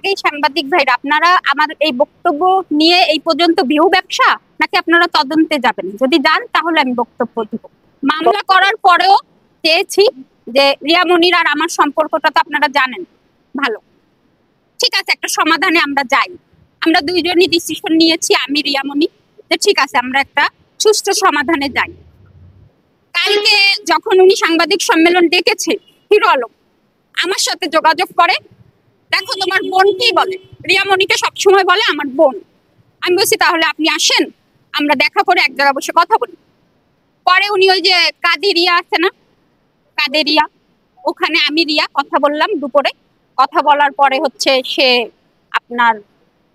আগেই সাংবাদিক ভাইরা, আপনারা আমার এই বক্তব্য নিয়ে এই পর্যন্ত ভিউ ব্যবসা নাকি আপনারা তদন্তে যাবেন? যদি যান তাহলে আমি বক্তব্য দেব। মামলা করার পরেও চেয়েছি যে রিয়া মনির আর আমার সম্পর্কটা তো আপনারা জানেন ভালো, ঠিক আছে, একটা সমাধানে আমরা যাই। আমরা দুইজনই ডিসিশন নিয়েছি, আমি রিয়া মনি, যে ঠিক আছে আমরা একটা সুষ্ঠু সমাধানে যাই। কালকে যখন উনি সাংবাদিক সম্মেলন ডেকেছে, হিরো আলম আমার সাথে যোগাযোগ করে, দেখো তোমার বোন কি বলে, রিয়ামণিকে সবসময় বলে আমার বোন। আমি বলছি তাহলে আপনি আসেন, আমরা দেখা করে এক জায়গায় বসে কথা বলি। পরে উনি ওই যে কাদেরিয়া আছে না, কাদেরিয়া, ওখানে আমি রিয়া কথা বললাম দুপুরে। কথা বলার পরে হচ্ছে সে আপনার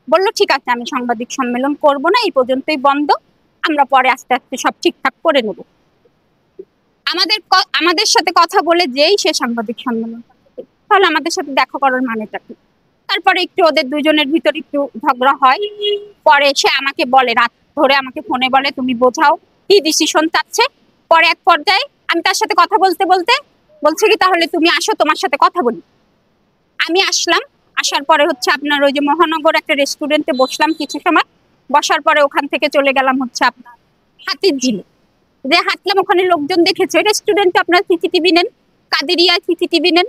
বললো ঠিক আছে আমি সাংবাদিক সম্মেলন করব না, এই পর্যন্তই বন্ধ, আমরা পরে আস্তে আস্তে সব ঠিকঠাক করে নেব। আমাদের সাথে কথা বলে যেই সে সাংবাদিক সম্মেলন, তাহলে আমাদের সাথে দেখা করার মানেটা কি? তারপরে একটু ওদের দুজনের ভিতর একটু ঝগড়া হয়। পরে সে আমাকে বলে, রাত ধরে আমাকে ফোনে বলে তুমি বোঝাও কি ডিসিশন চাচ্ছে। পরে এক পর্যায়ে আমি তার সাথে কথা বলতে বলতে বলছে কি তাহলে তুমি আসো তোমার সাথে কথা বলি। আমি আসলাম, আসার পরে হচ্ছে আপনার ওই যে মহানগর একটা রেস্টুরেন্টে বসলাম কিছু সময়। বসার পরে ওখান থেকে চলে গেলাম হচ্ছে আপনার হাতির ঝিলে, যে হাঁটলাম ওখানে লোকজন দেখেছে। রেস্টুরেন্টে আপনার সিসিটিভি নেন, কাদেরিয়া সিসিটিভি নেন।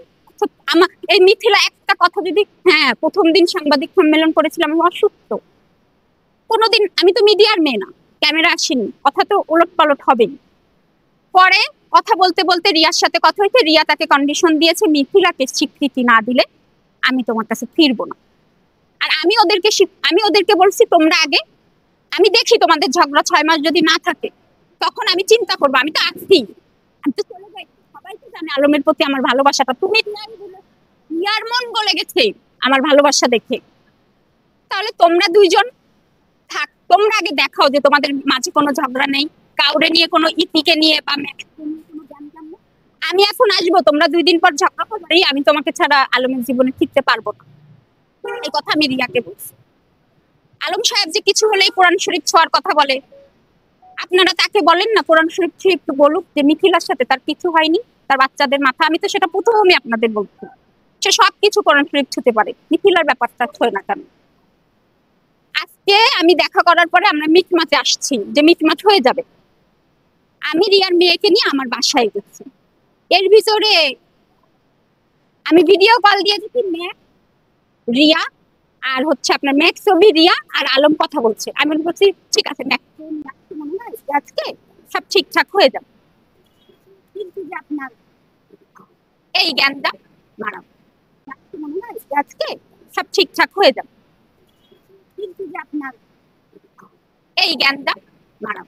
আমার এই মিথিলা একটা কথা যদি, হ্যাঁ প্রথম দিন সাংবাদিক সম্মেলন করেছিলাম আমি অসুস্থ, কোনোদিন, আমি তো মিডিয়ার মেয়ে না, ক্যামেরা আসেনি, কথা তো ওলট পালট হবেই। পরে কথা বলতে বলতে রিয়ার সাথে কথা হয়েছে, রিয়া তাকে কন্ডিশন দিয়েছে মিথিলাকে স্বীকৃতি না দিলে আমি তোমার কাছে ফিরবো না। আর আমি ওদেরকে বলছি তোমরা আগে, আমি দেখি তোমাদের ঝগড়া 6 মাস যদি না থাকে তখন আমি চিন্তা করবো, আমি তো আছি, আমি তো চলে যাই। সবাই তো জানে আলমের প্রতি আমার ভালোবাসাটা, তুমি ইয়ার মন গলে গেছে আমার ভালোবাসা দেখে। তাহলে তোমরা দুইজন থাক, তোমরা আগে দেখাও যে তোমাদের মাঝে কোনো ঝগড়া নেই, কাউরে নিয়ে কোনো ইতিকে নিয়ে বা আমি এখন আসবো, তোমরা 2 দিন পর ঝগড়া করবে, আমি তোমাকে ছাড়া আলমের জীবনে ফিরতে পারবো না। এই কথা আমি রিয়াকে বলছি। আলম সাহেব যে কিছু হলেই কোরআন শরীফ ছোঁয়ার কথা বলে, আপনারা তাকে বলেন না কোরআন শরীফ একটু বলুক যে মিথিলার সাথে তার কিছু হয়নি, তার বাচ্চাদের মাথা, আমি তো সেটা প্রথমে আপনাদের বলছি, সে সবকিছু কোরআন শরীফ ছুঁতে পারে, মিথিলার ব্যাপারটা ছয় না কেন? আজকে আমি দেখা করার পরে আমরা মিটমাটে আসছি যে মিটমাট হয়ে যাবে। আমি রিয়ার মেয়েকে নিয়ে আমার বাসায় গেছি, এর ভিতরে আমি ভিডিও কল দিয়ে দেখি রিয়া আর হচ্ছে আপনার ম্যাক্স ছবি, রিয়া আর আলম কথা বলছে। আমি বলছি ঠিক আছে আজকে সব ঠিকঠাক হয়ে যাবে, কিন্তু যে আপনার এই জ্ঞানটা মারাম মনে হয় আজকে সব ঠিকঠাক হয়ে যাবে, কিন্তু যে আপনার এই জ্ঞানটা মারাম।